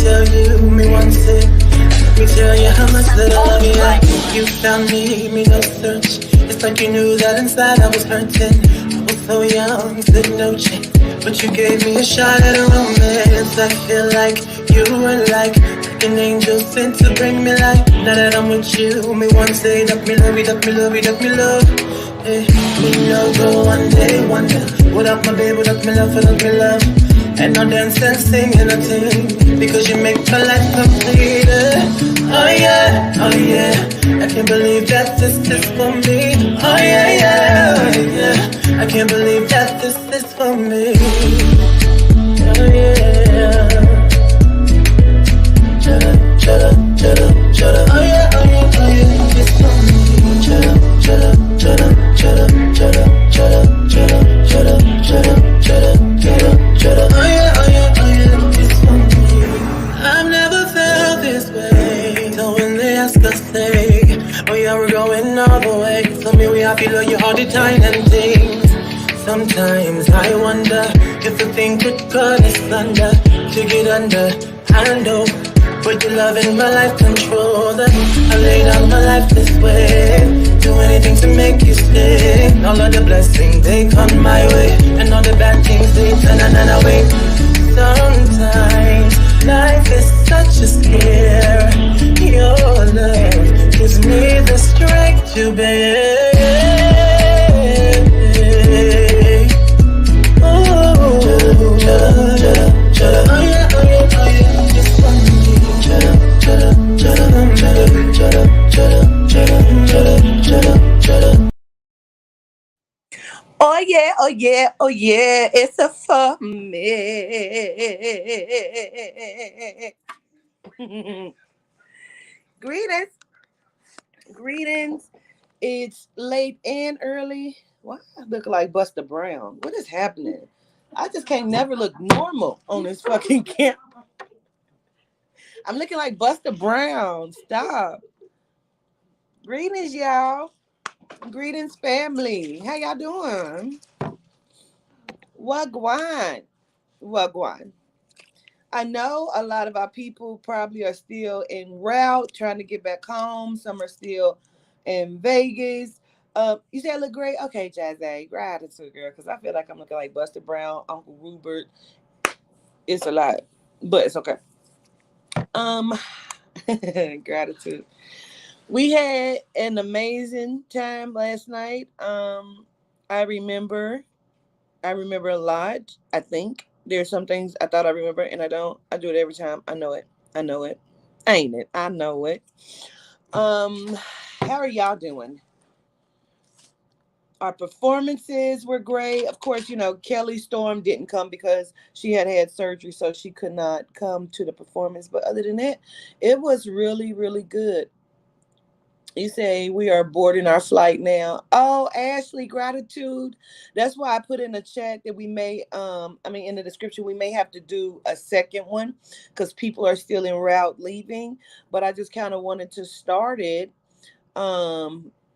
tell you, me want to. Let me tell you how much that I love you. You found me no search. It's like you knew that inside I was hurting. I was so young, said no chance. But you gave me a shot at a romance. I feel like you were like an angel sent to bring me light. Now that I'm with you, me want to say that me love you, that me love you, that me love. Hey, me no go one day, wonder. What up my baby, that me love, that me love. And I dance and sing and I sing because you make my life complete. Oh yeah, oh yeah. I can't believe that this is for me. Oh yeah, yeah, oh yeah. I can't believe that this is for me. Oh yeah. Shut up, shut up, shut up, shut up. Oh yeah, oh yeah, oh yeah. It's for me. Shut up, shut up, shut up, shut up, shut up, shut up, shut up, shut up, shut up, shut up, shut up, shut up. Oh yeah, oh yeah, oh yeah. It's for me. I've never felt this way. So when they ask us, say, oh yeah, we're going all the way. Tell me we happy, love you all the time and things. Sometimes I wonder if the thing could cut us under to get under. I know, but your love in my life control that. I laid down my life this way. Do anything to make you stay. All of the blessings they come my way, and all the bad things they turn and away. Sometimes life is such a scare. Your love gives me the strength to bear. Oh, shut up, shut up, shut up. Oh yeah, oh yeah, oh yeah. Just for me. Shut up, shut up, shut up, shut up, shut up, shut up, shut up, shut up, shut up, shut up. Oh yeah, oh yeah, oh yeah, it's a for me. Greetings, greetings. It's late and early. Why I look like Buster Brown? What is happening? I just can't never look normal on this fucking camera. I'm looking like Buster Brown. Stop. Greetings, y'all. Greetings, family. How y'all doing? Wagwan. Wagwan. I know a lot of our people probably are still en route trying to get back home. Some are still in Vegas. You say I look great? Okay, Jazzy. Gratitude, girl, because I feel like I'm looking like Buster Brown, Uncle Rupert. It's a lot, but it's okay. Um, gratitude. We had an amazing time last night. I remember I remember a lot. I think there's some things I thought I remember and I don't. I do it every time. I know it. I know it. Ain't it? I know it. Um, how are y'all doing? Our performances were great. Of course, Kelly Storm didn't come because she had had surgery, so she could not come to the performance. But other than that, it was really, really good. You say we are boarding our flight now. Oh, Ashley, gratitude. That's why I put in the chat that we may, in the description, we may have to do a second one because people are still en route leaving. But I just kind of wanted to start it.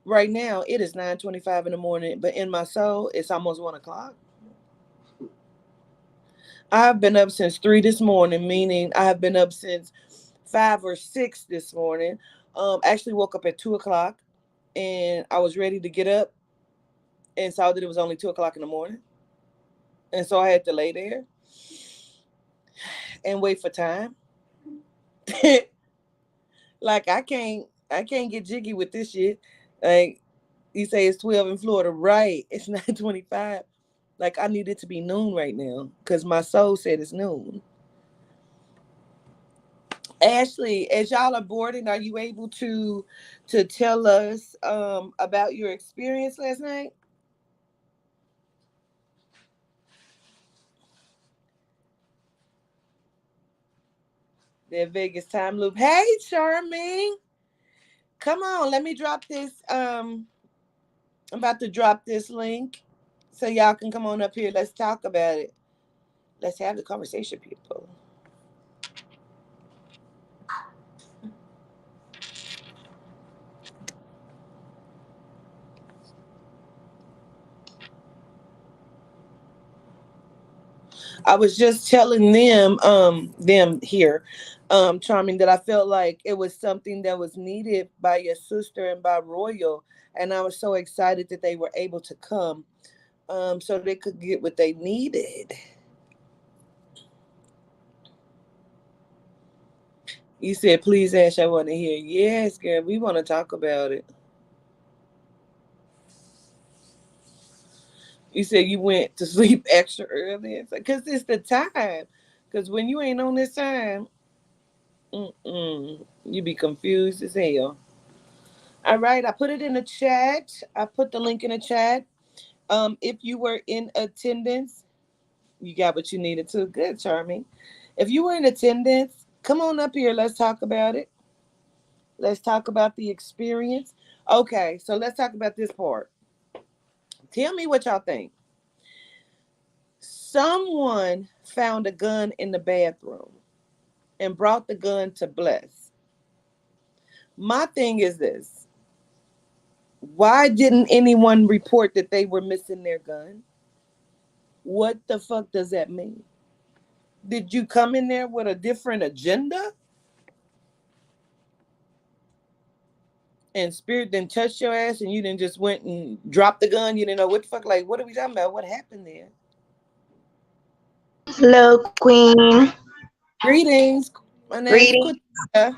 Right now, it is 9:25 in the morning, but in my soul, it's almost 1 o'clock. I've been up since 3 this morning, meaning I have been up since 5 or 6 this morning. Actually woke up at 2 o'clock and I was ready to get up and saw that it was only 2 o'clock in the morning. And so I had to lay there and wait for time. Like I can't get jiggy with this shit. Like you say it's 12 in Florida, right? It's 9:25. Like I need it to be noon right now because my soul said it's noon. Ashley, as y'all are boarding, are you able to tell us about your experience last night? That Vegas time loop. Hey, Charming, come on. Let me drop this. I'm about to drop this link so y'all can come on up here. Let's talk about it. Let's have the conversation, people. I was just telling them here, Charming, that I felt like it was something that was needed by your sister and by Royal, and I was so excited that they were able to come, so they could get what they needed. You said, "Please, Ash, I want to hear." Yes, girl, we want to talk about it. You said you went to sleep extra early, because it's the time. Because when you ain't on this time, you be confused as hell. All right, I put it in the chat. I put the link in the chat. If you were in attendance, you got what you needed to. Good, Charming. If you were in attendance, come on up here. Let's talk about it. Let's talk about the experience. Okay, so let's talk about this part. Tell me what y'all think. Someone found a gun in the bathroom and brought the gun to Bless. My thing is this: why didn't anyone report that they were missing their gun? What the fuck does that mean? Did you come in there with a different agenda? And spirit didn't touch your ass and you didn't just went and dropped the gun? You didn't know what the fuck, like, what are we talking about? What happened there? Hello, Queen. Greetings. My name's Greeting. Quita.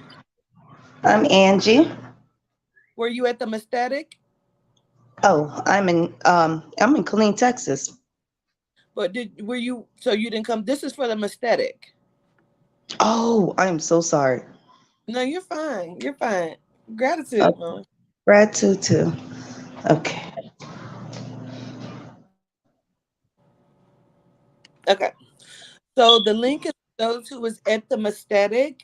I'm Angie. Were you at the Mestetic? Oh, I'm in Killeen, Texas. But were you, so you didn't come? This is for the Mestetic. Oh, I am so sorry. No, you're fine. You're fine. Oh, Gratitude, Mom. gratitude too. Okay. Okay. So the link is for those who was at the Mestetic,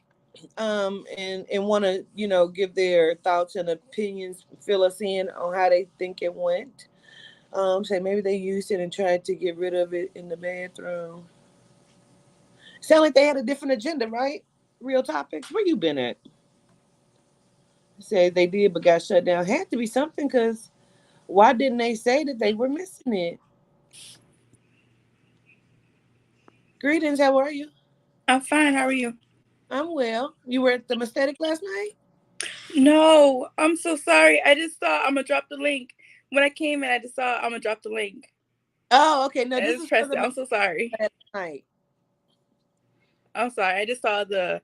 and want to, give their thoughts and opinions, fill us in on how they think it went. Say maybe they used it and tried to get rid of it in the bathroom. Sound like they had a different agenda, right? Real topics. Where you been at? Say they did, but got shut down. Had to be something, because why didn't they say that they were missing it? Greetings. How are you? I'm fine. How are you? I'm well. You were at the Mestetic last night? No, I'm so sorry. I just saw I'm gonna drop the link. When I came in, I just saw I'm gonna drop the link. Oh, okay. No, I this just is for pressed the it. I'm so sorry. Mestetic last night. I'm sorry. I just saw the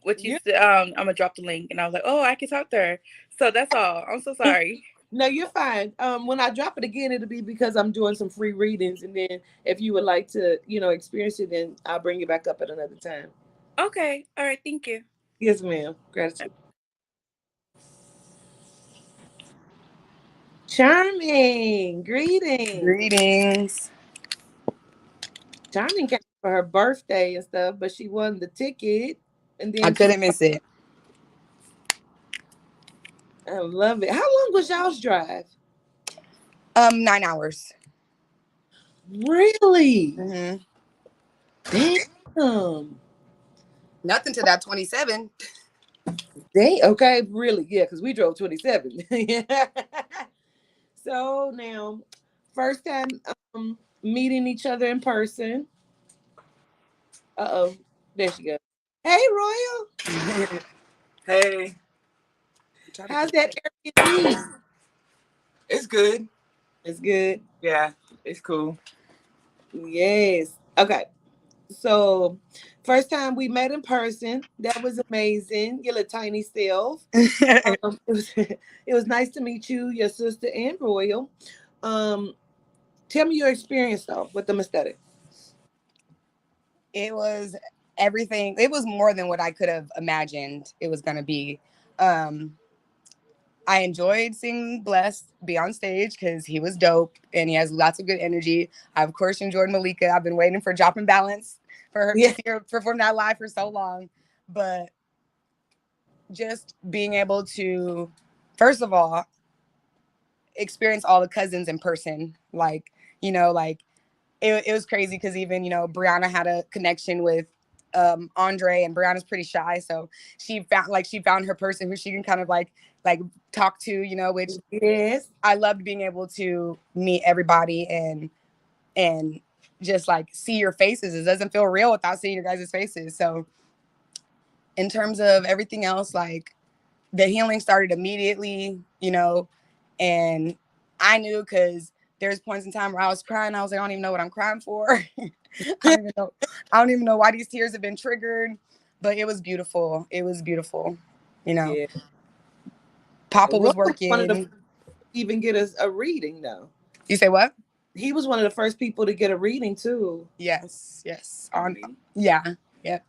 what you You're said. I'm gonna drop the link, and I was like, oh, I can talk to her. So that's all. I'm so sorry. No, you're fine. When I drop it again, it'll be because I'm doing some free readings, and then if you would like to, experience it, then I'll bring you back up at another time. Okay. All right. Thank you. Yes, ma'am. Gratitude. Charming. Greetings. Greetings. Charming came for her birthday and stuff, but she won the ticket, and I then couldn't miss it. I love it. How long was y'all's drive? 9 hours. Really? Hmm. Damn. Nothing to that 27. Dang. Okay. Really? Yeah. Because we drove 27. Yeah. So now, first time meeting each other in person. Uh-oh. There she goes. Hey, Royal. Hey. Try to How's get. that Airbnb? It's good. It's good. Yeah, it's cool. Yes. Okay. So, first time we met in person. That was amazing. Your little tiny self. It was nice to meet you, your sister, and Royal. Um, Tell me your experience though with the aesthetic. It was everything. It was more than what I could have imagined it was going to be. Um, I enjoyed seeing Bless be on stage because he was dope and he has lots of good energy. I, of course, enjoyed Malika. I've been waiting for Drop and Balance for her to Yeah. see her perform that live for so long. But just being able to, first of all, experience all the cousins in person. Like, like it was crazy because even, Brianna had a connection with Andre, and Brianna's pretty shy. So she found her person who she can kind of like talk to, which Yes. I loved being able to meet everybody and just like see your faces. It doesn't feel real without seeing your guys' faces. So in terms of everything else, like the healing started immediately, you know, and I knew because there's points in time where I was crying. I was like, I don't even know what I'm crying for. I don't even know why these tears have been triggered, but it was beautiful. It was beautiful. You know, Yeah. Papa Roy was was one of the working. first to even get us a reading, though. You say what? He was one of the first people to get a reading too. Yes, yes. On yeah, yep.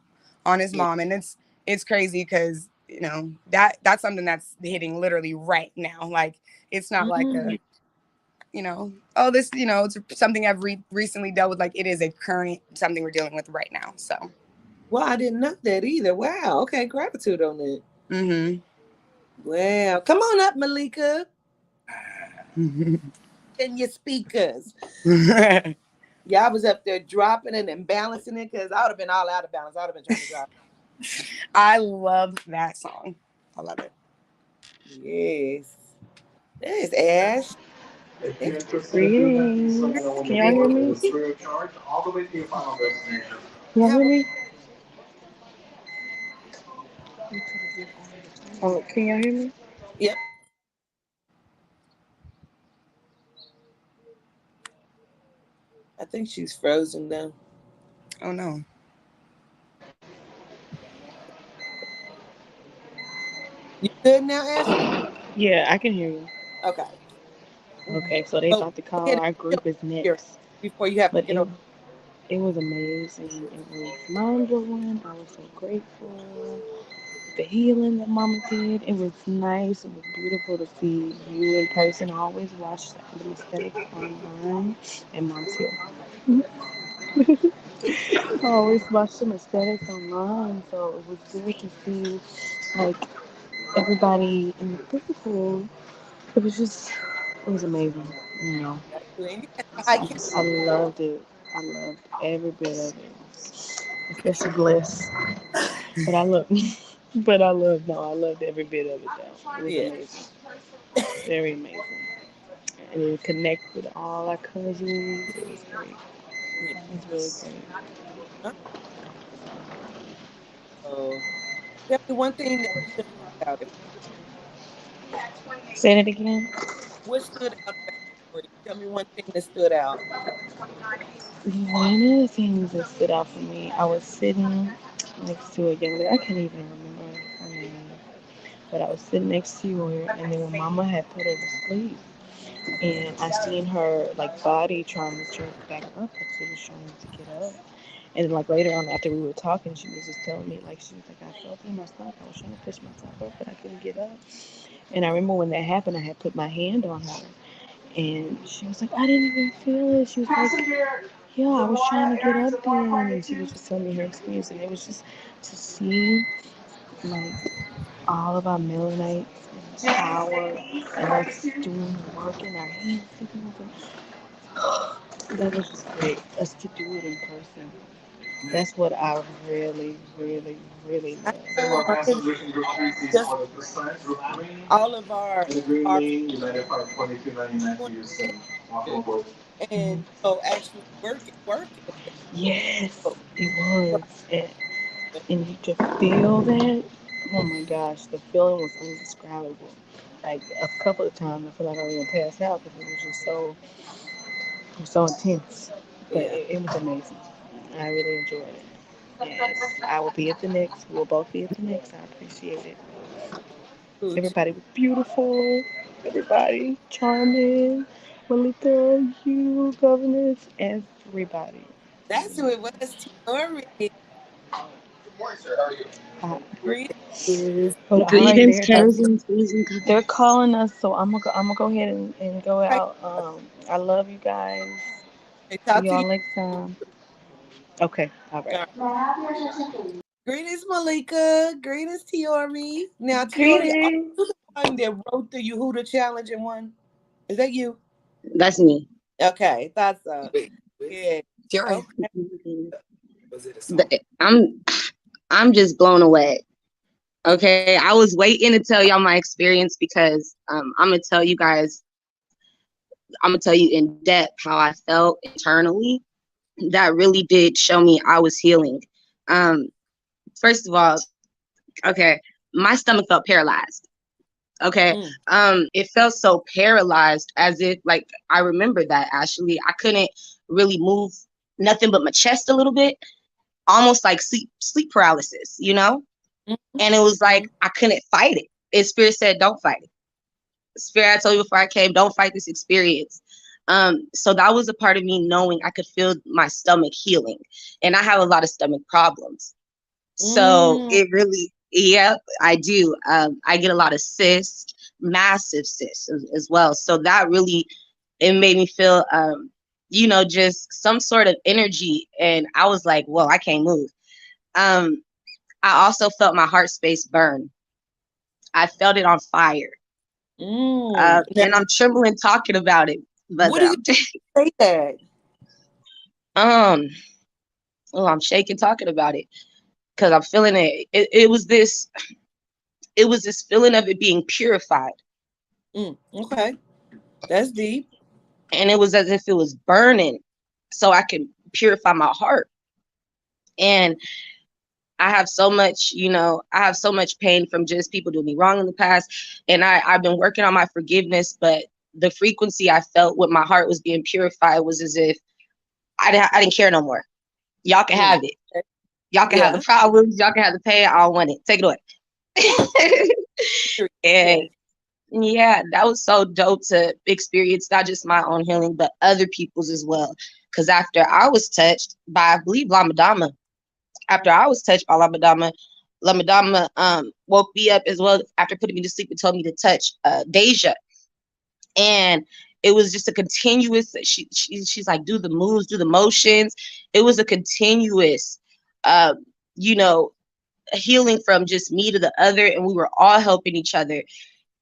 On his Yeah. mom, and it's crazy because you know that's something that's hitting literally right now. Like it's not like Mhm. a you know oh this you know it's something I've recently dealt with. Like it is a current something we're dealing with right now. So. Well, I didn't know that either. Wow. Okay, gratitude on that. Mm-hmm. Wow. Come on up, Malika. And your speakers. Yeah, I was up there dropping it and balancing it because I would have been all out of balance. I would have been trying to drop. I love that song. I love it. Yes. There's Ash. There's Greetings. Can y'all hear me? Can y'all how hear are me? Oh, can y'all hear me? Yep. I think she's frozen now. Oh no. You good now, Ashley? Yeah, I can hear you. Okay. Okay, so they So about to go call ahead and our tell group is your next. before you have to But get on. it was amazing. It was mind blowing. I was so grateful. The healing that Mama did. It was nice. It was beautiful to see you in person. I always watch the Mestetic online and Mom's here. I always watch the Mestetic online, so it was good to see like everybody in the physical. It was just, it was amazing, you know. And you got the high camp. I loved it. I loved every bit of it, especially Bliss. But I love, but I love, no, I loved every bit of it though. It was Yeah. amazing, very amazing, and it would connect with all our cousins. It was great. Yeah. It was really great. So tell me one thing that stood out. Say that again. What stood out about the story? Tell me one thing that stood out. One of the things that stood out for me, I was sitting next to a young lady. I can't even remember her name, but I was sitting next to her, and then when Mama had put her to sleep, and I seen her like body trying to jerk back up, like she was trying to get up. And then like later on, after we were talking, she was just telling me like she was like I felt it in my stomach. I was trying to push myself up, but I couldn't get up. And I remember when that happened, I had put my hand on her, and she was like, I didn't even feel it. She was like, yeah, I was trying to get up there, and she was just telling me her experience, and it was just to see like all of our Melanites in power and us doing the work in our hands. That was just great. Us to do it in person. Yeah. That's what I really, really, really I love. know because just all of our doing it and actually working. Yes, So, it right. was. And you to feel that, oh my gosh, the feeling was indescribable. Like a couple of times, I feel like I was gonna pass out because it was just so, it was so intense. But Yeah. it was amazing. I really enjoyed it. Yes, I will be at the next. We'll both be at the next. I appreciate it. Cooch. Everybody was beautiful. Everybody charming. Malika, you, governors, everybody. That's who it was. Tori. Uh, Greetings. but all right, Greetings, cousins. they're calling us, so I'm gonna go ahead and go Right. out. I love you guys. See Talk to you. y'all next time. Okay, all All right. right. Greetings, Malika. Greetings, Tiori. Now, Tiori, are Greetings. you the one that wrote the Yehuda challenge and won? Is that you? That's me. Okay, thought so. Yeah. Jerry. Okay. I'm I'm just blown away. Okay, I was waiting to tell y'all my experience because I'm gonna tell you guys. I'm gonna tell you in depth how I felt internally that really did show me I was healing. Um, First of all, okay, my stomach felt paralyzed. Okay. Mm. It felt so paralyzed, as if, like, I remember that actually. I couldn't really move nothing but my chest a little bit, almost like sleep paralysis, you know? And it was like Mhm. I couldn't fight it. And Spirit said, don't fight it. Spirit, I told you before I came, don't fight this experience. So that was a part of me knowing I could feel my stomach healing. And I have a lot of stomach problems. So Mm. it really, yeah, I do. I get a lot of cysts, massive cysts as well. So that really, it made me feel, just some sort of energy. And I was like, whoa, I can't move. Um, I also felt my heart space burn. I felt it on fire. Now, And I'm trembling talking about it. But what do you say that? um, oh, I'm shaking talking about it because I'm feeling it. It was this feeling of it being purified. Okay, that's deep. And it was as if it was burning so I could purify my heart. And I have so much pain from just people doing me wrong in the past. And I've been working on my forgiveness, but the frequency I felt when my heart was being purified was as if I didn't care no more. Y'all can Mm. have it. Y'all can have the Yeah. problems. Y'all can have the pain. I don't want it. Take it away. Yes. And yeah, that was so dope to experience not just my own healing, but other people's as well. Because after I was touched by, I believe, Lamadama, after I was touched by Lamadama, Lamadama woke me up as well after putting me to sleep and told me to touch Deja. And it was just a continuous, she's like, do the moves, do the motions. It was a continuous, uh, you know, healing from just me to the other. And we were all helping each other.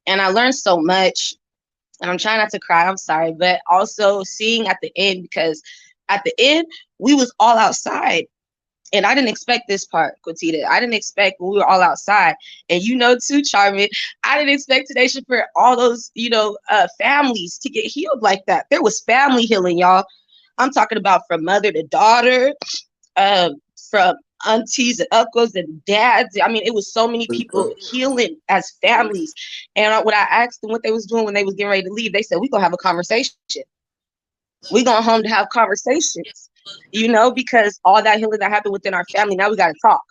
And I learned so much, and I'm trying not to cry, I'm sorry, but also seeing at the end, because at the end we was all outside. And I didn't expect this part, Quatita. I didn't expect when we were all outside. And you know too, Charmin, I didn't expect today for all those, families to get healed like that. There was family healing, y'all. I'm talking about from mother to daughter, um, from aunties and uncles and dads. I mean, it was so many people healing as families. And when I asked them what they was doing when they was getting ready to leave, they said, "We gonna have a conversation. We going home to have conversations." Because all that healing that happened within our family, now we got to talk.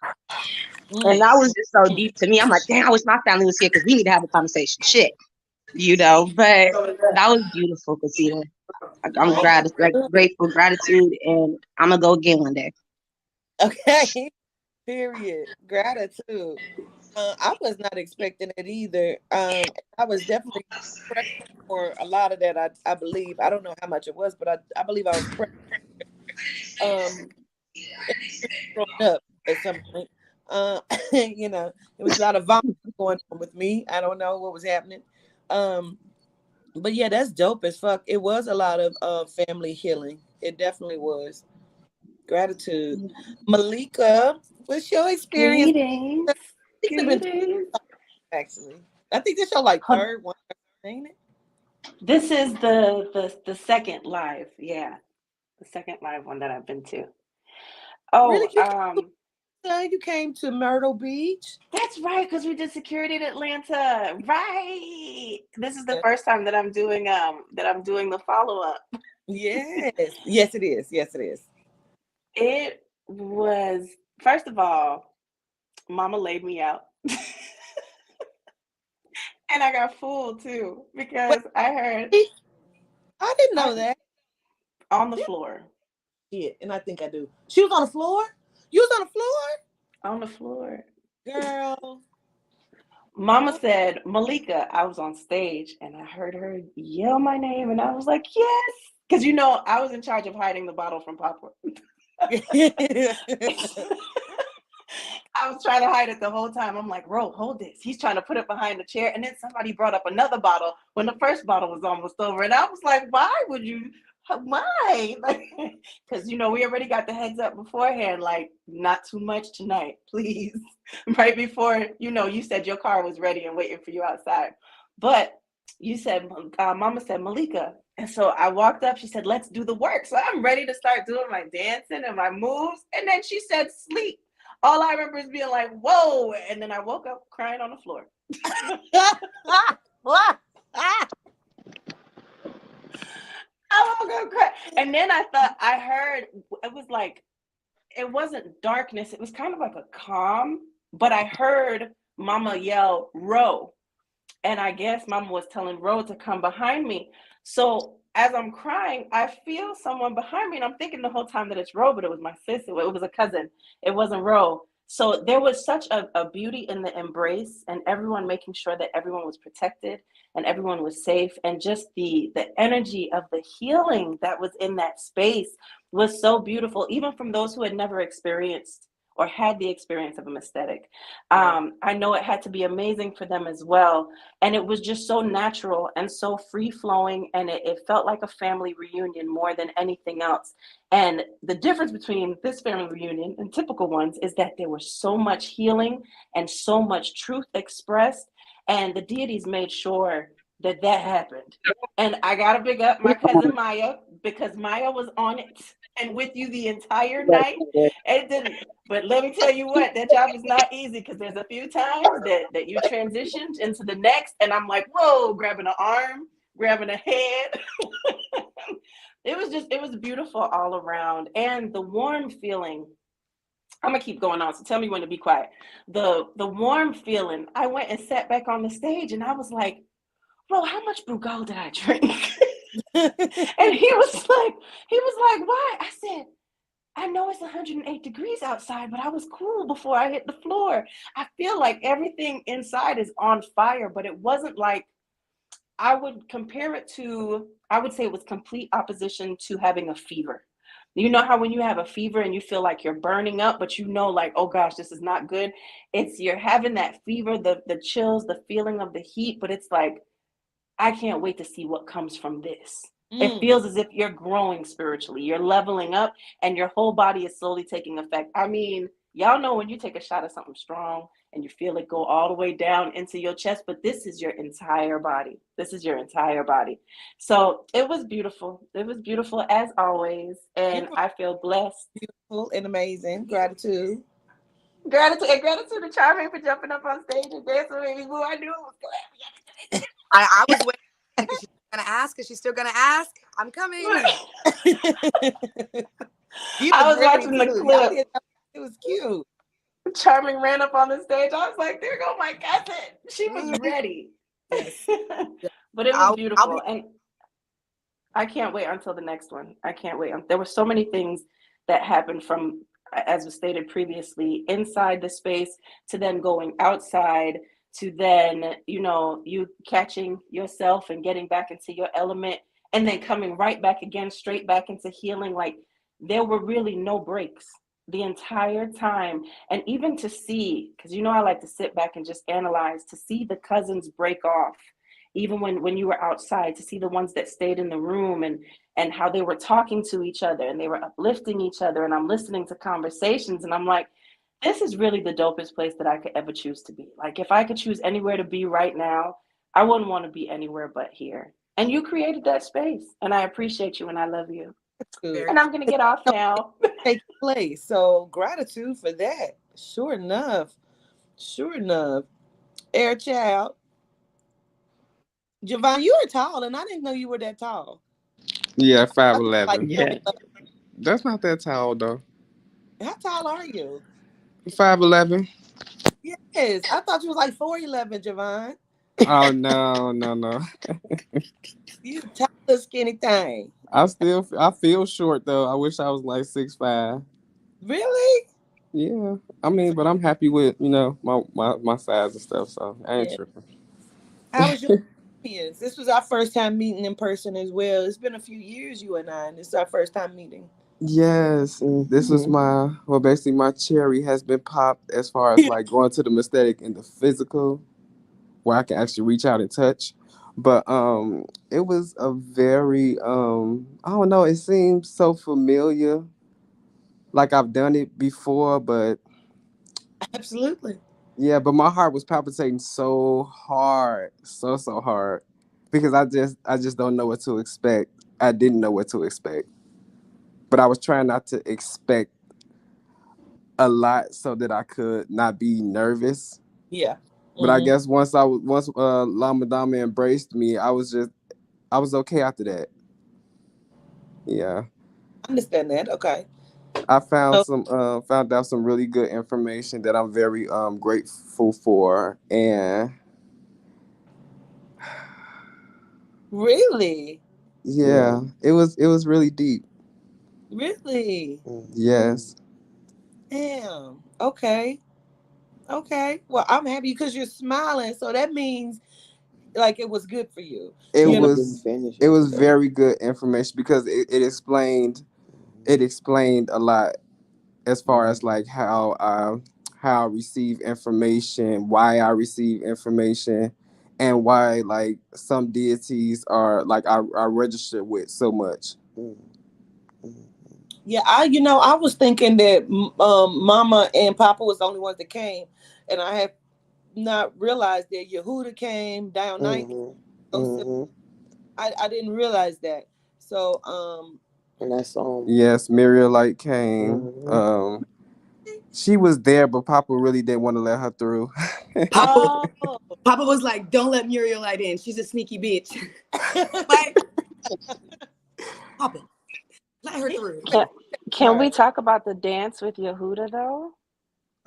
And Mm. that was just so deep to me. I'm like, damn, I wish my family was here because we need to have a conversation. Shit, but that was beautiful, Casita. I'm grateful, gratitude, and I'm gonna go again one day. Okay. Period. Gratitude. I was not expecting it either. I was definitely praying for a lot of that. I believe. I don't know how much it was, but I believe I was praying. Um, growing up at some point. Uh, there was a lot of violence going on with me. I don't know what was happening. Um, but yeah, that's dope as fuck. It was a lot of family healing. It definitely was. Gratitude. Malika, what's your experience? Greetings. I think we've been Greetings. actually. I think this your like Hold- third one, ain't it? This is the second live. Yeah, the second live one that I've been to. Really? Oh, You came to Myrtle Beach? that's right, because we did security in Atlanta. Right. This is the Yeah. first time that I'm doing the follow-up. Yes. Yes, it is. Yes, it is. It was, first of all, Mama laid me out. And I got fooled too, Wait, because I heard I didn't I know that. on the Yeah, floor. shit, and I think I do. She was on the floor? You was on the floor? On the floor. Girl. Mama said, Malika, I was on stage and I heard her yell my name and I was like, yes. Because I was in charge of hiding the bottle from Papa. I was trying to hide it the whole time. I'm like, Ro, hold this. He's trying to put it behind the chair. And then somebody brought up another bottle when the first bottle was almost over. And I was like, why would you? Why? Like, because, we already got the heads up beforehand, like, not too much tonight, please. Right before, you said your car was ready and waiting for you outside. But you said, Mama said, Malika. And so I walked up. She said, let's do the work. So I'm ready to start doing my dancing and my moves. And then she said, sleep. All I remember is being like, whoa. And then I woke up crying on the floor. I woke up crying. And then I thought I heard, it was like, it wasn't darkness. It was kind of like a calm, but I heard Mama yell, row. And I guess Mama was telling Ro to come behind me. So as I'm crying, I feel someone behind me, and I'm thinking the whole time that it's Ro, but it was my sister. It was a cousin. It wasn't Ro. So there was such a beauty in the embrace, and everyone making sure that everyone was protected and everyone was safe, and just the energy of the healing that was in that space was so beautiful, even from those who had never experienced or had the experience of a Mestetic. I know it had to be amazing for them as well, and it was just so natural and so free flowing, and it felt like a family reunion more than anything else. And the difference between this family reunion and typical ones is that there was so much healing and so much truth expressed, and the deities made sure that that happened. And I gotta big up my cousin Maya, because Maya was on it and with you the entire night. It didn't, but let me tell you what, that job is not easy, because there's a few times that you transitioned into the next, and I'm like, whoa, grabbing an arm, grabbing a head. It was beautiful all around, and the warm feeling. I'm gonna keep going on, so tell me when to be quiet. The warm feeling. I went and sat back on the stage, and I was like, bro, how much Brugal did I drink? And he was like, why? I said, I know it's 108 degrees outside, but I was cool before I hit the floor. I feel like everything inside is on fire, but it wasn't like, I would compare it to, I would say it was complete opposition to having a fever. You know how when you have a fever and you feel like you're burning up, but you know, like, oh gosh, this is not good. It's, you're having that fever, the chills, the feeling of the heat, but it's like, I can't wait to see what comes from this. It Mm. feels as if you're growing spiritually, you're leveling up, and your whole body is slowly taking effect. I mean, y'all know when you take a shot of something strong and you feel it go all the way down into your chest, but this is your entire body. This is your entire body. So it was beautiful. It was beautiful as always. You And were I feel blessed. beautiful and amazing. Gratitude. Gratitude to Charmaine for jumping up on stage and dancing with me. Boo, I knew it was I was waiting. Is she gonna ask? Is she still gonna ask? I'm coming. glad. You I was was ready watching the too. Y'all clip. did. It was cute. Charming ran up on the stage. I was like, there go my cousin. She was Mhm. ready. Yes. But it was I'll be beautiful. And I can't wait until the next one. I can't wait. There were so many things that happened from, as was stated previously, inside the space to then going outside to then, you catching yourself and getting back into your element and then coming right back again, straight back into healing. Like, there were really no breaks the entire time. And even to see, because I like to sit back and just analyze, to see the cousins break off even when you were outside, to see the ones that stayed in the room and how they were talking to each other and they were uplifting each other, and I'm listening to conversations, and I'm like, this is really the dopest place that I could ever choose to be. Like, if I could choose anywhere to be right now, I wouldn't want to be anywhere but here. And you created that space, and I appreciate you and I love you. Good. And I'm going to get off now. Take place. So gratitude for that. Sure enough. Sure enough. Air child. Javon, you are tall, and I didn't know you were that tall. Yeah, I thought like five 11. four Yeah. eleven. That's not that tall though. How tall are you? 5'11". Yes, I thought you was like 4'11", Javon. Oh no, no, no. You tall little skinny thing. I feel short though. I wish I was like 6'5". Really? Yeah. I mean, but I'm happy with, my size and stuff, so I ain't Yeah. tripping. How was your experience? This was our first time meeting in person as well. It's been a few years, you and I, and this is our first time meeting. Yes, and this was Mhm. basically my cherry has been popped as far as like going to the Mestetic in the physical, where I can actually reach out and touch. But it was a very I don't know, it seems so familiar, like I've done it before, but Absolutely. yeah, but my heart was palpitating so hard, so hard. because I just don't know what to expect. I didn't know what to expect, but I was trying not to expect a lot so that I could not be nervous. Yeah. But I Hmm. guess once Lama Dama embraced me, I was okay after that. Yeah. I understand that. Okay. I So found out some really good information that I'm very grateful for, and really, Yeah. yeah, it was really deep. really, Mm-hmm. Yes. damn. Okay. Okay. Well, I'm happy because you're smiling. So that means like it was good for you. It You know. Mama didn't was finish it it. was very good information because it explained a lot as far as like how I receive information, why I receive information, and why like some deities are like I register with so much. Mm-hmm. Yeah, I was thinking that Mama and Papa was the only ones that came, and I have not realized that Yehuda came down night. Joseph, Mm-hmm. I didn't realize that. So And that song. Yes, Muriel Light came. Mm-hmm. She was there, but Papa really didn't want to let her through. Papa, oh, Papa was like, "Don't let Muriel Light in. She's a sneaky bitch." Like, Papa, let her he through. Can her. we talk about the dance with Yehuda though?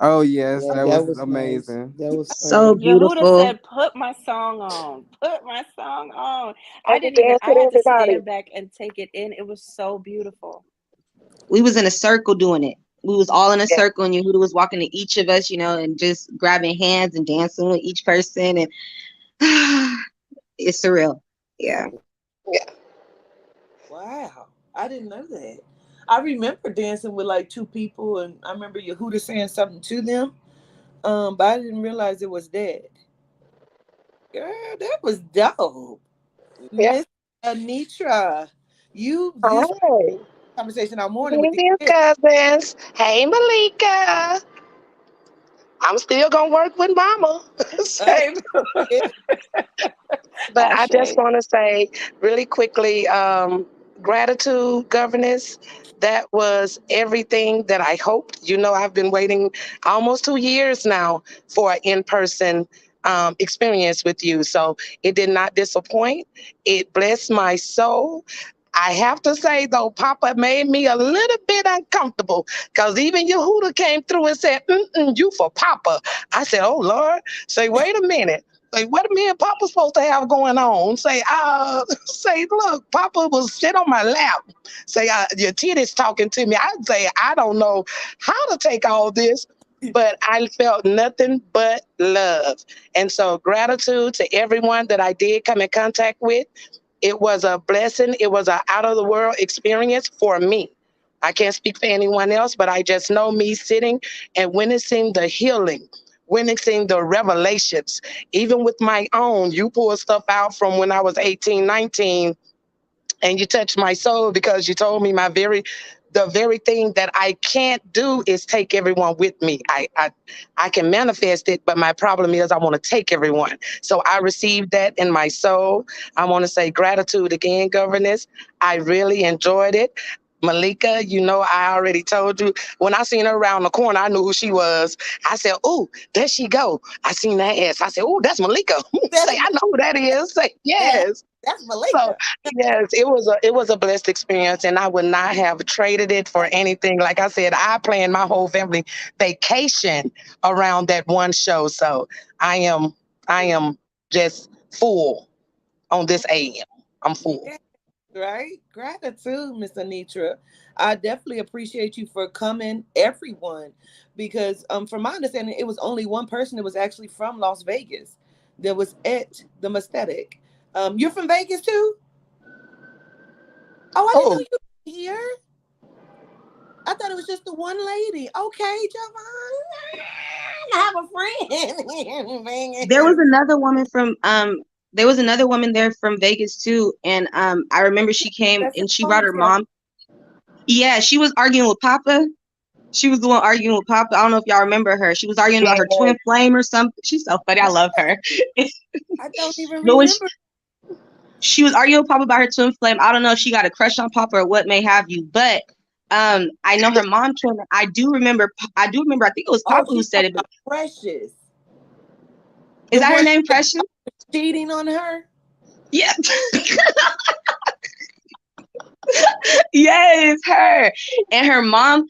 Oh yes, Yeah, that that was was nice. amazing. That was So funny. Yehuda beautiful. said, "Put my song on. Put my song on." I had to stand back and take it in. It was so beautiful. We was in a circle doing it. We was all in a circle, and Yehuda was walking to each of us, and just grabbing hands and dancing with each person, and it's surreal. Yeah. Wow, I didn't know that. I remember dancing with like two people, and I remember Yehuda saying something to them. But I didn't realize it was that. Girl, that was dope. Miss Anitra, this conversation I'm morning with these kids. Uh, yeah, Ashe. that's yeah, that's Malika. Yeah, right. Gratitude, Miss Anitra. I definitely appreciate you for coming, everyone, because from my understanding, it was only one person that was actually from Las Vegas that was at the Mestetic. You're from Vegas too? Oh, I didn't know you were here. I thought it was just the one lady. Okay, Javon. I have a friend in There was Vegas. another woman from there was another woman there from Vegas too, and I remember she came That's in and she brought her ponytail. mom. Yeah, she was arguing with Papa. She was the one arguing with Papa. I don't know if y'all remember her. She was arguing about her twin flame or something. She's so funny. I love her. I don't even But when she, remember. she was arguing with Papa about her twin flame. I don't know if she got a crush on Papa or what may have you, but I know her mom came. I do remember. I think it was Oh, Papa who she's said talking it. But about Precious, is the that her one name, Precious? cheating on her. Yeah. Yes, her. And her mom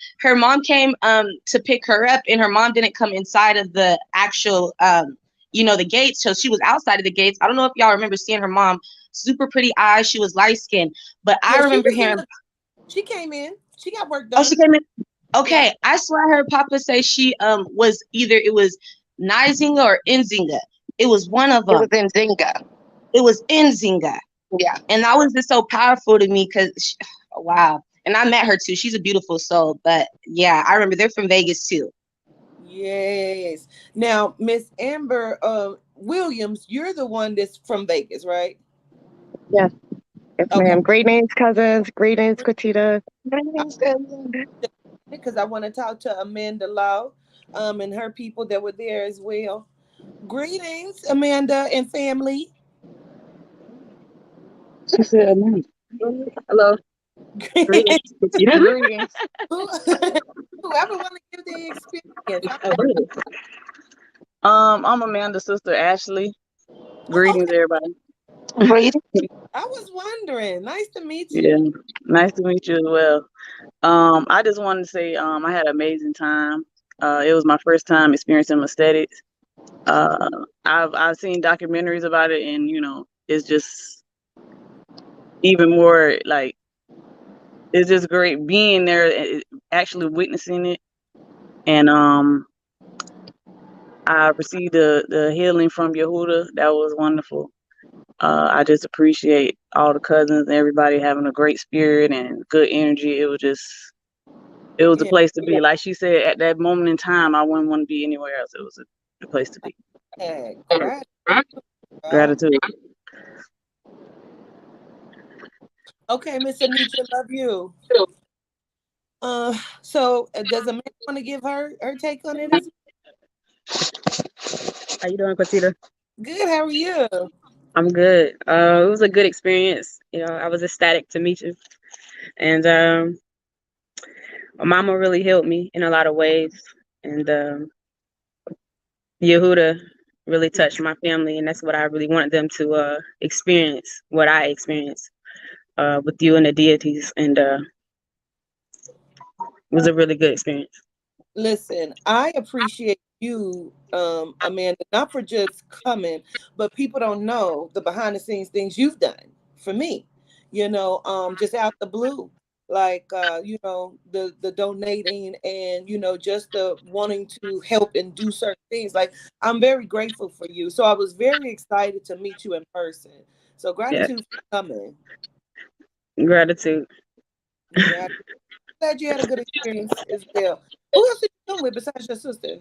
came to pick her up, and her mom didn't come inside of the actual the gates. So she was outside of the gates. I don't know if y'all remember seeing her mom, super pretty eyes. She was light skinned. But I Yeah, she remember was in hearing, the. She came in. She got work oh, she done. came in. Yeah. Okay. I swear I heard Papa say she was either it was Nizinga or Nzinga. It was one of It was them. in Zinga. It was Nzinga. Yeah. And that was just so powerful to me because, wow. And I met her too. She's a beautiful soul. But yeah, I remember they're from Vegas too. Yes. Now, Miss Amber Williams, you're the one that's from Vegas, right? Yes. Yes, Okay. ma'am. Greetings, cousins. Greetings, Quatita. Greetings, cousins. Because I want to talk to Amanda Law, and her people that were there as well. Greetings, Amanda and family. She said, hello. Who- Greetings, Quatita. Greetings. Whoever want to give their experience. I'm Amanda's sister, Ashley. Oh, Greetings, okay. everybody. Great. I was wondering. Nice to meet Yeah, you. nice to meet you as well. I just wanted to say, I had an amazing time. It was my first time experiencing Mestetic. Uh, I've seen documentaries about it, and it's just even more like it's just great being there, actually witnessing it, and I received the healing from Yehuda. That was wonderful. I just appreciate all the cousins and everybody having a great spirit and good energy. It was a Yeah. place to be. Like she said, at that moment in time, I wouldn't want to be anywhere else. It was a place to be. Gratitude. Gratitude. Okay, Miss Anitra, love you. Does Amanda want to give her take on it? How you doing, Quatita? Good. How are you? I'm good. It was a good experience. I was ecstatic to meet you, and my mama really helped me in a lot of ways, and Yehuda really touched my family, and that's what I really wanted them to experience. What I experienced with you and the deities, and it was a really good experience. Listen, I appreciate you, Amanda, not for just coming, but people don't know the behind the scenes things you've done for me. Just out the blue, like the donating and just the wanting to help and do certain things. Like I'm very grateful for you. So I was very excited to meet you in person. So Yeah, gratitude for coming. gratitude. Glad you had a good experience as well. Who else did you come with besides your sister?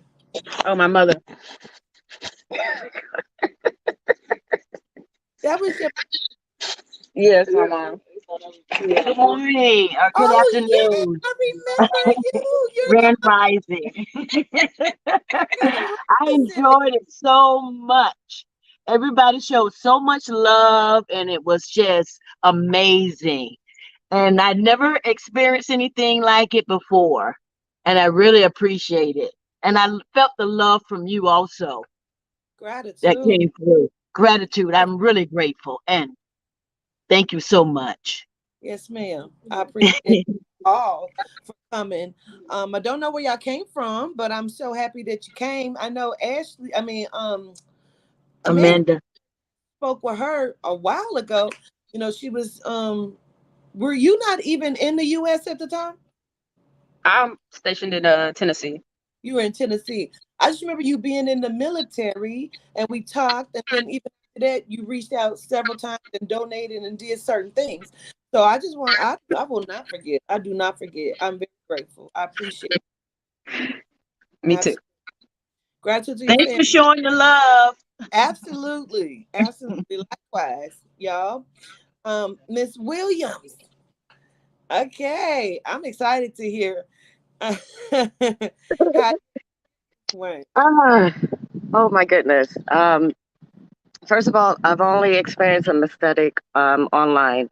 Oh, my mother. That was your. Yes, my mom. Good morning or good Oh yeah, afternoon. I remember you. Grand Rising. You're I enjoyed it so much. Everybody showed so much love, and it was just amazing. And I never experienced anything like it before, and I really appreciate it. And I felt the love from you also that gratitude. came through. Gratitude. I'm really grateful, and thank you so much. Yes, ma'am. I appreciate you all for coming. I don't know where y'all came from, but I'm so happy that you came. I know Ashley. I mean, Amanda Amanda. spoke with her a while ago. She was. Were you not even in the U.S. at the time? I'm stationed in Tennessee. You were in Tennessee. I just remember you being in the military, and we talked, and then even after that, you reached out several times and donated and did certain things. So I just want, I will not forget. I do not forget. I'm very grateful. I appreciate it. Me too. Gratitude to your Thanks family. for showing the love. Absolutely. Absolutely. Likewise, y'all. Miss Williams. Okay. I'm excited to hear how it went. Ah, oh my goodness. First of all, I've only experienced a Mestetic online.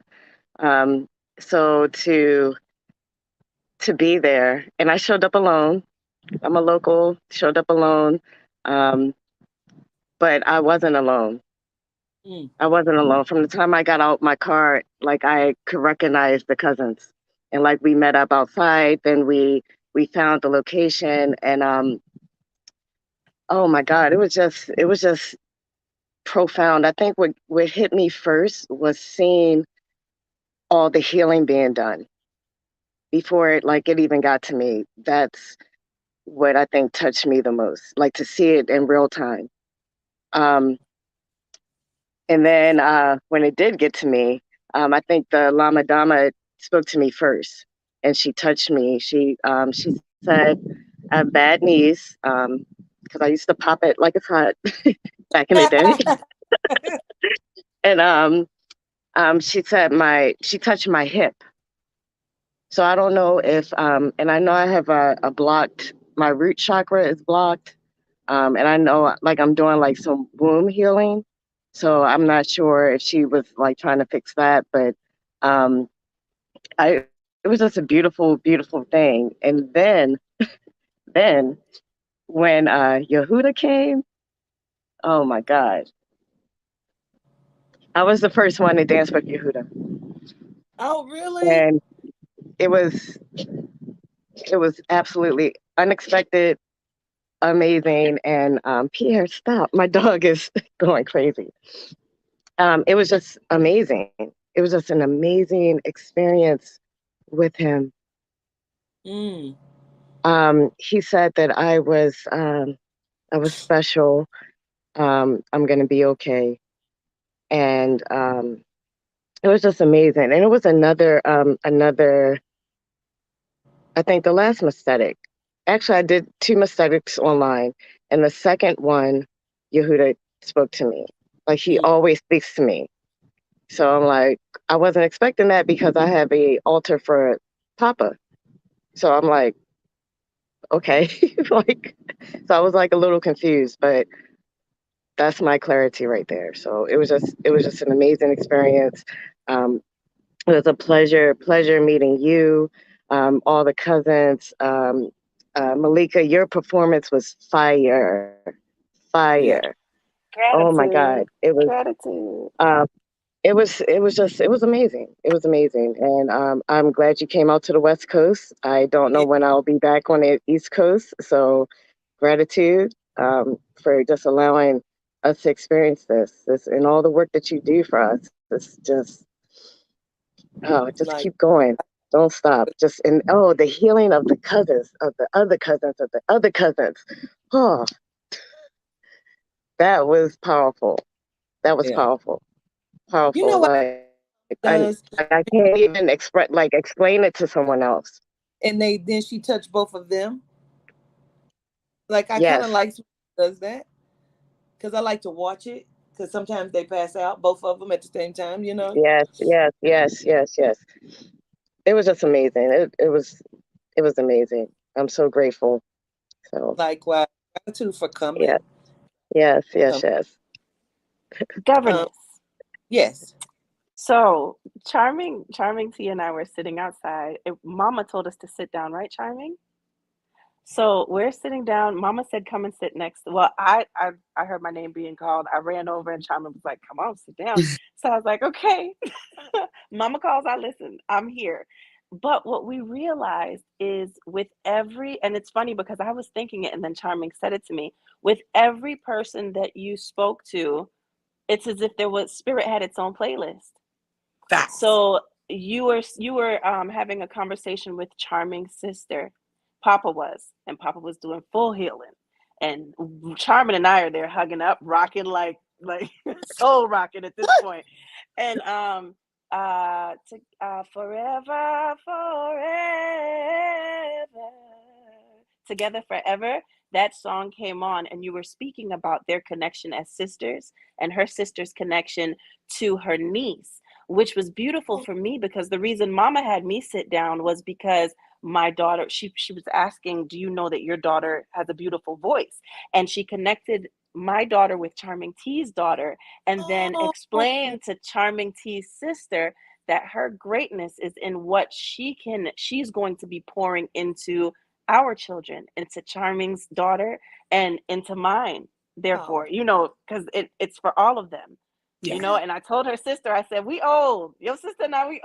Um, so to be there, and I showed up alone. I'm a local, showed up alone, um, but I wasn't alone. Mm. I wasn't alone. From the time I got out my car, like I could recognize the cousins, and like we met up outside. Then we found the location, and oh my God, it was just profound. I think what hit me first was seeing all the healing being done before it even got to me. That's what I think touched me the most, like to see it in real time. Um, and then when it did get to me, I think the Lama Dama spoke to me first, and she touched me. She said, "I have bad knees because I used to pop it like it's hot back in the day." And she said she touched my hip. So I don't know if and I know I have a blocked, my root chakra is blocked. And I know like I'm doing like some womb healing. So I'm not sure if she was like trying to fix that, but um I it was just a beautiful, beautiful thing. And then when Yehuda came, oh my God. I was the first one to dance with Yehuda. Oh, really? And it was it was absolutely unexpected, amazing. And Pierre, stop. My dog is going crazy. It was just amazing. It was just an amazing experience with him. Mm. He said that I was special. I'm gonna be okay, and it was just amazing. And it was another. I think the last Mestetic. Actually, I did two Mestetics online, and the second one, Yehuda spoke to me. Like he Mm. always speaks to me. So I'm like, I wasn't expecting that because I have a altar for Papa. So I'm like, okay, like, so I was like a little confused, but that's my clarity right there. So it was just an amazing experience. Um, it was a pleasure meeting you, all the cousins. Malika, your performance was fire, fire. Yeah. Oh my God, Gratitude. it was. Gratitude. Um, it was amazing. It was amazing. And I'm glad you came out to the West Coast. I don't know Yeah. when I'll be back on the East Coast. So gratitude for just allowing us to experience this and all the work that you do for us. It's just keep Like, going. Don't stop. Just and oh, the healing of the cousins, of the other cousins, of the other cousins. Oh, that was powerful. That was yeah. powerful. You Powerful. know what I does? I can't even explain it to someone else. And then she touched both of them. Like I kind of Yes, like does that because I like to watch it because sometimes they pass out both of them at the same time. You know, yes. It was just amazing. It was amazing. I'm so grateful. So like wow, gratitude for yeah, coming. yes, Um, yes, yes. um, Governess. yes. So Charming T and I were sitting outside. Mama told us to sit down, right, Charming? So we're sitting down. Mama said, "Come and sit next." Well, I heard my name being called. I ran over, and Charmin was like, "Come on, sit down." So I was like, "Okay." Mama calls, I listen. I'm here. But what we realized is with every, and it's funny because I was thinking it, and then Charming said it to me. With every person that you spoke to, it's as if there was spirit had its own playlist. Facts. So you were having a conversation with Charming's sister. Papa was, and Papa was doing full healing, and Charming and I are there hugging up, rocking like soul rocking at this point, and forever, forever, together forever. That song came on, and you were speaking about their connection as sisters and her sister's connection to her niece, which was beautiful for me because the reason Mama had me sit down was because my daughter, she was asking, do you know that your daughter has a beautiful voice? And she connected my daughter with Charming T's daughter, and then Oh, explain to Charming T's sister that her greatness is in what she's going to be pouring into our children, into Charming's daughter and into mine. oh, Therefore, because it's for all of them. Yeah. And I told her sister, I said, we old. Your sister and I, we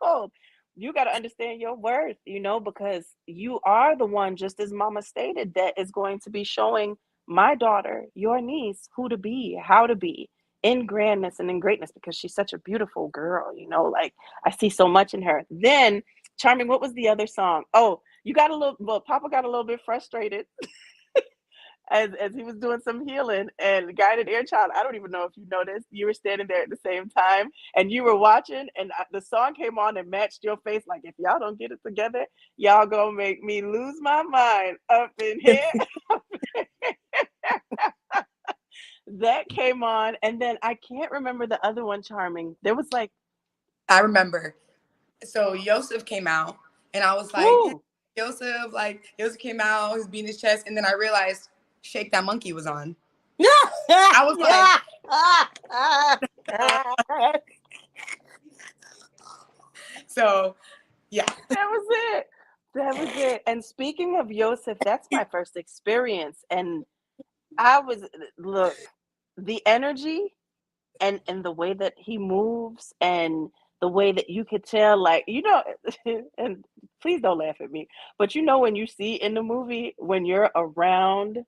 old. You got to understand your worth, because you are the one, just as Mama stated, that is going to be showing my daughter, your niece, who to be, how to be in grandness and in greatness, because she's such a beautiful girl, like I see so much in her. Then, Charming, what was the other song? Oh, Papa got a little bit frustrated as he was doing some healing and guided air child. I don't even know if you noticed, you were standing there at the same time and you were watching, and the song came on and matched your face. Like, if y'all don't get it together, y'all gonna make me lose my mind up in here. That came on, and then I can't remember the other one. Charming, there was like, I remember. So Yosef came out, and I was like, yeah, woo. Yosef came out, he was beating his chest, and then I realized Shake That Monkey was on. I was like, so yeah. That was it. And speaking of Yosef, that's my first experience, and look, the energy and the way that he moves, and the way that you could tell, like, and please don't laugh at me, but when you see in the movie, when you're around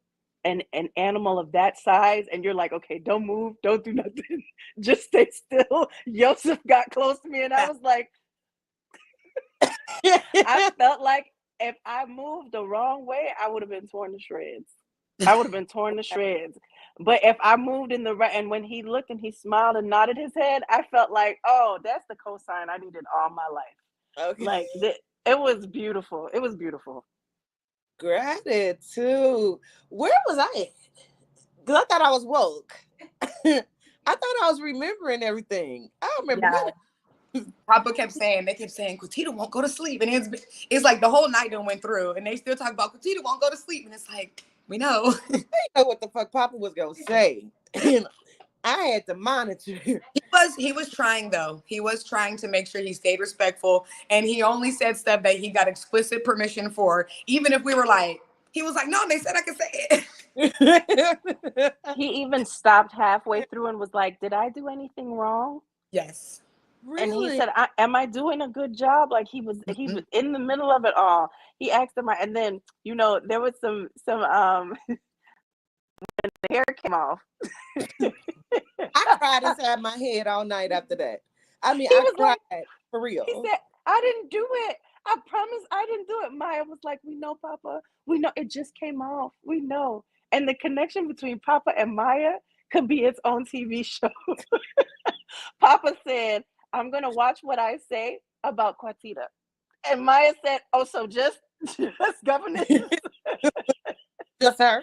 an animal of that size, and you're like, okay, don't move, don't do nothing, just stay still. Yosef got close to me, and I was like, I felt like if I moved the wrong way, I would have been torn to shreds. But if I moved in the right, and when he looked and he smiled and nodded his head, I felt like, oh, that's the cosign I needed all my life. okay. Like, it was beautiful. It was beautiful. Gratitude. Where was I at? Because I thought I was woke. I thought I was remembering everything. I don't remember nothing. Papa kept saying, Quatita won't go to sleep. And it's like the whole night done went through, and they still talk about Quatita won't go to sleep. And it's like, we know. I didn't know what the fuck Papa was going to say. I had to monitor. He was trying, though. He was trying to make sure he stayed respectful, and he only said stuff that he got explicit permission for, even if we were like, he was like, no, they said I could say it. He even stopped halfway through and was like, did I do anything wrong? Yes. Really? And he said, am I doing a good job? Like, he was in the middle of it all. He asked him, and then, there was some when the hair came off. I cried inside my head all night after that. I mean, He I was cried like, for real. He said, I didn't do it. I promise I didn't do it. Maya was like, we know, Papa. We know it just came off. We know. And the connection between Papa and Maya could be its own TV show. Papa said, I'm going to watch what I say about Quatita. And Maya said, oh, so just governess? Just her?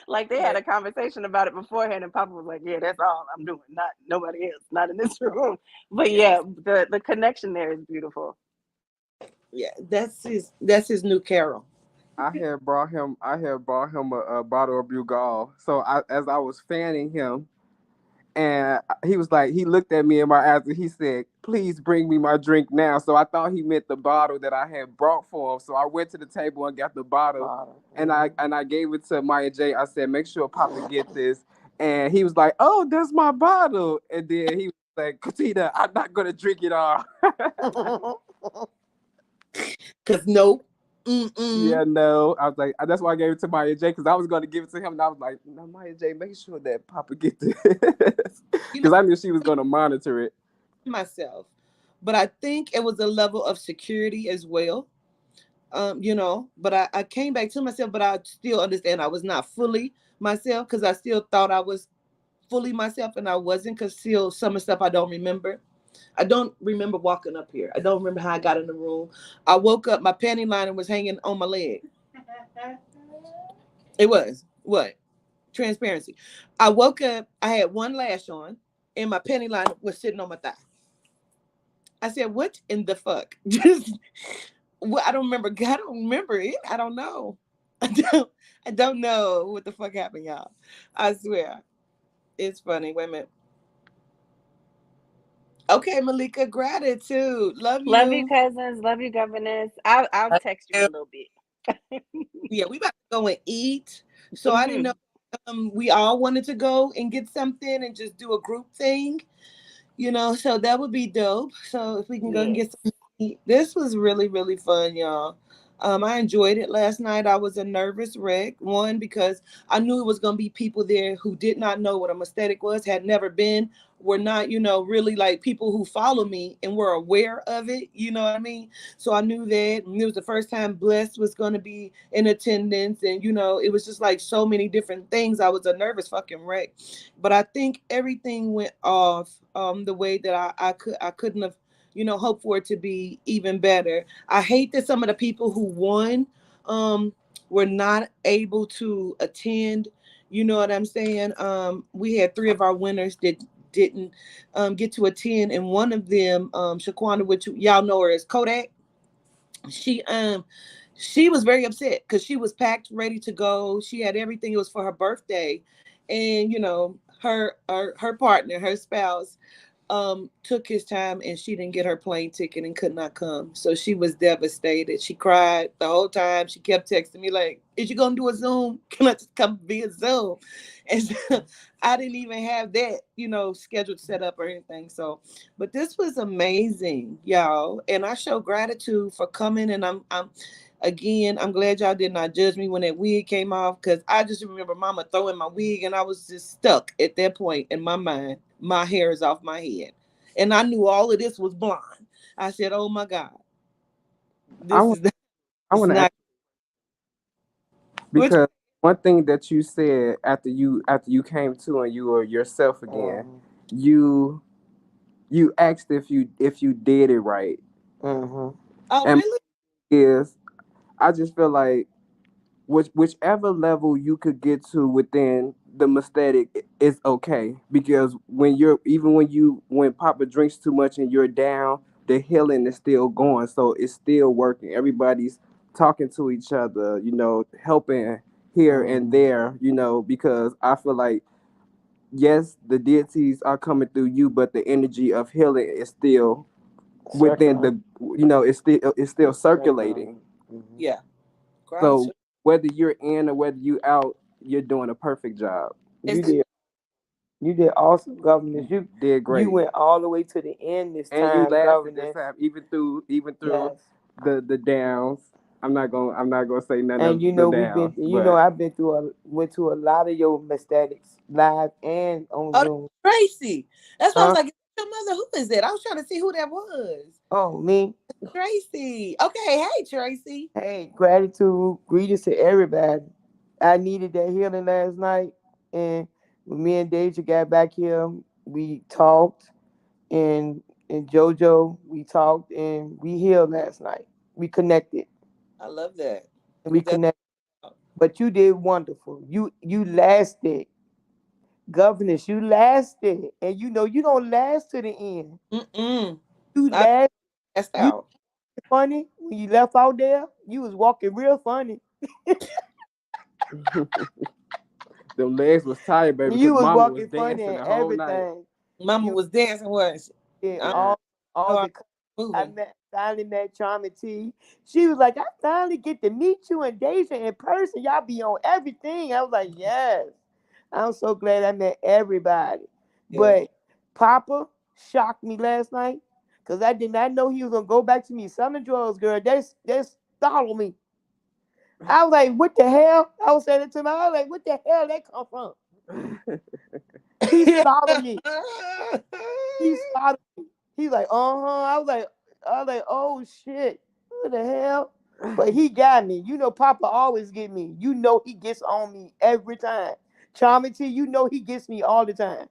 Like, they had a conversation about it beforehand, and Papa was like, yeah, that's all I'm doing, not nobody else, not in this room. But yeah, the connection there is beautiful. Yeah, that's his new Carol. I had brought him a bottle of Bugal. So as I was fanning him, and he was like, he looked at me in my eyes and he said, please bring me my drink now. So I thought he meant the bottle that I had brought for him. So I went to the table and got the bottle. And I gave it to Maya J. I said, make sure Papa get this. And he was like, oh, that's my bottle. And then he was like, Quatita, I'm not gonna drink it all. Cause no. Yeah, no. I was like, that's why I gave it to Maya J, because I was going to give it to him, and I was like, no, Maya J, make sure that Papa get this, because I knew she was going to monitor it. Myself, but I think it was a level of security as well. But I came back to myself, but I still understand I was not fully myself, because I still thought I was fully myself, and I wasn't, because still some of the stuff I don't remember. I don't remember walking up here. I don't remember how I got in the room. I woke up, my panty liner was hanging on my leg. It was. What? Transparency. I woke up, I had one lash on, and my panty liner was sitting on my thigh. I said, what in the fuck? Just, well, I don't remember. I don't remember it. I don't know. I don't know what the fuck happened, y'all. I swear. It's funny. Wait a minute. Okay, Malika, gratitude. Love Love you, you. cousins. Love you, governess. I'll text you in a little bit. Yeah, we about to go and eat. So I didn't know Hmm. we all wanted to go and get something and just do a group thing. So that would be dope. So if we can go and Yes. get some meat. This was really, really fun, y'all. I enjoyed it last night. I was a nervous wreck. One, because I knew it was going to be people there who did not know what a mistake was, had never been, were not, really like people who follow me and were aware of it. You know what I mean? So I knew that. And it was the first time Bless was going to be in attendance. And, it was just like so many different things. I was a nervous fucking wreck. But I think everything went off the way that I couldn't have hoped for it to be even better. I hate that some of the people who won um were not able to attend. You know what I'm saying? We had three of our winners that didn't get to attend, and one of them, Shaquana, which y'all know her as Kodak, she she was very upset because she was packed ready to go. She had everything. It was for her birthday, and her partner, her spouse, took his time, and she didn't get her plane ticket and could not come. So she was devastated. She cried the whole time. She kept texting me like, is you gonna do a Zoom? Can I just come via Zoom? And so I didn't even have that scheduled set up or anything. So but this was amazing, y'all, and I show gratitude for coming. And I'm glad y'all did not judge me when that wig came off, because I just remember Mama throwing my wig, and I was just stuck at that point in my mind. My hair is off my head, and I knew all of this was blonde. I said, "Oh my God, I this want is I it's want to ask, not." Which because one thing that you said after you came to and you were yourself again, Mhm. you you asked if you did it right. Mhm. oh And really? is I just feel like whichever level you could get to within the Mestetic is okay, because when Papa drinks too much and you're down, the healing is still going, so it's still working. Everybody's talking to each other, helping here and Mhm. there, because I feel like, yes, the deities are coming through you, but the energy of healing is still within Circling. the, it's still circulating. Circling. Mhm. Yeah, So gratitude. whether you're in or whether you out, you're doing a perfect job. You It's did. You did awesome, governors. You did You great, went all the way to the end this and you time, lasted this governors. time, even through Yes. the downs. I'm not gonna say none And of you the know downs, but I've been through went to a lot of your mistakes live and on oh, that's Zoom. Tracy. That's why I was Huh? like, your mother. Who is that? I was trying to see who that was. Oh, me. Tracy. Okay, hey Tracy. Hey, gratitude, greetings to everybody. I needed that healing last night, and when me and Deja got back here, we talked, and JoJo, we talked, and we healed last night. We connected, I love that. and we Cause that's connected. But you did wonderful. You lasted, governess. You lasted, and you don't last to the end. mm-mm. You I last. passed You out. funny when you left out there. You was walking real funny. them legs was tired, baby, You because was Mama was walking funny dancing and the whole night. everything. Mama You was dancing once. did I Yeah, all know I'm the. I moving. finally met Charmy T. She was like, I finally get to meet you and Deja in person. Y'all be on everything. I was like, yes. I'm so glad I met everybody. Yeah. But Papa shocked me last night because I did not know he was gonna go back to me. Southern Drugs, girl, they follow me. I was like, what the hell? I was saying it to him. I was like, what the hell that come from? He followed me. He followed me. He's like, uh-huh. I was like, oh shit. What the hell? But he got me. Papa always get me. He gets on me every time. Charming T, he gets me all the time.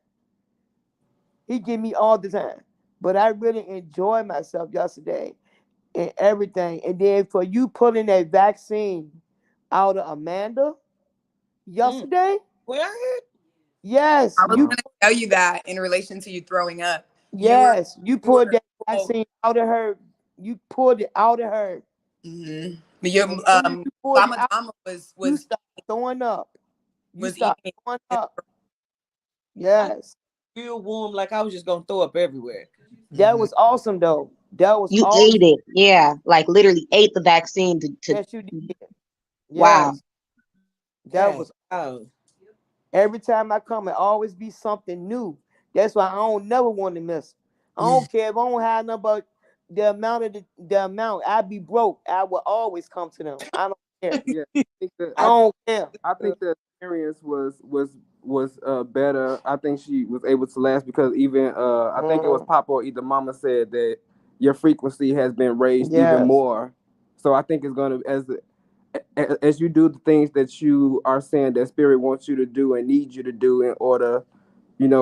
He get me all the time. But I really enjoyed myself yesterday and everything. And then for you pulling that vaccine out of Amanda Mm. yesterday, What? yes, I was you going to tell you that in relation to you throwing up. yes, you You were pulled that oh, vaccine out of her. You pulled it out of her. mhm. But your As soon as you pulled it Lama out, Dama you start throwing up. You start eating throwing it. up. Yes. I feel warm, like I was just gonna throw up everywhere. That was awesome though. That was You ate awesome. it. Yeah. Like literally ate the vaccine to Yes, you did. wow. Yes. That God, was oh, every time I come, it always be something new. That's why I don't never want to miss. I don't care if I don't have nothing but the amount of the amount. I'd be broke. I will always come to them. I don't care. Yeah, I think I don't care. the experience was better. I think she was able to last because even I think it was Mhm. Papa or either Mama said that your frequency has been raised even Yes. more. So I think it's gonna as you do the things that you are saying that spirit wants you to do and needs you to do in order,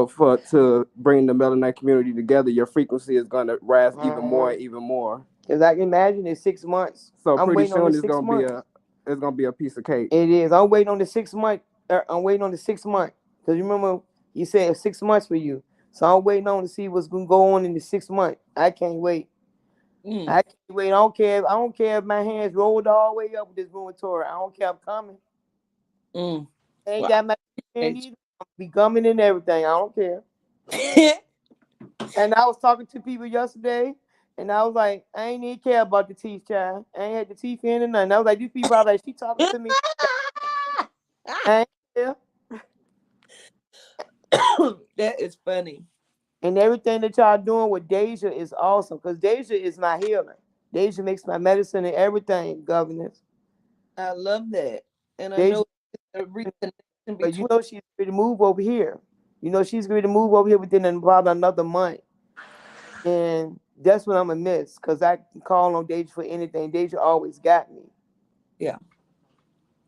for to bring the Melanin community together, your frequency is gonna rise even more and even more. Because I can imagine in 6 months. So I'm pretty waiting on the soon 6 months. it's gonna be a piece of cake. It is. I'm waiting on the 6 month. I'm waiting on the 6 month. Because you remember you said 6 months for you. So I'm waiting on to see what's gonna go on in the 6 month. I can't wait. I can't wait. I don't care. I don't care if my hands rolled all the way up with this rheumatoid. I don't care. I'm coming. Ain't well, got my hand either. I'm be coming and everything. I don't care. And I was talking to people yesterday, and I was like, I ain't even care about the teeth, child. I ain't had the teeth in or nothing. I was like, these people are like, she talking to me. I ain't care. that is funny. And everything that y'all doing with Deja is awesome because Deja is my healer. Deja makes my medicine and everything, governors. I love that, and I Deja, know it's a reconnection but you between. know she's ready to move over here. You know she's ready to move over here within about another month. And that's what I'm gonna miss because I can call on Deja for anything. Deja always got me. Yeah.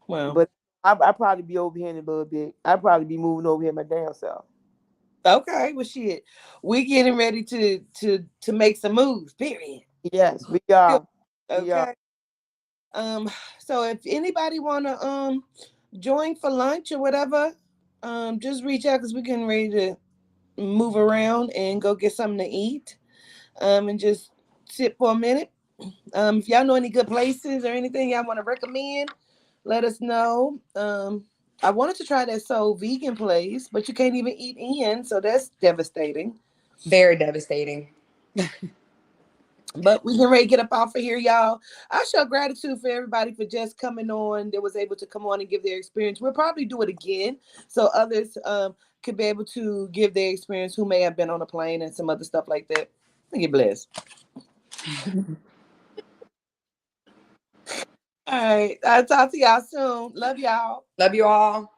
Well, But I probably be over here in a little bit. I probably be moving over here my damn self. okay. Well, shit, we getting ready to make some moves. Period. Yes, we are. We are. Okay. So if anybody wanna join for lunch or whatever, just reach out because we're getting ready to move around and go get something to eat. And just sit for a minute. If y'all know any good places or anything y'all want to recommend, let us know. I wanted to try that soul vegan place, but you can't even eat in, so that's devastating. Very devastating. But we can ready to get up off of here, y'all. I show gratitude for everybody for just coming on that was able to come on and give their experience. We'll probably do it again so others could be able to give their experience who may have been on a plane and some other stuff like that. Get blessed. All right. I'll talk to y'all soon. Love y'all. Love you all.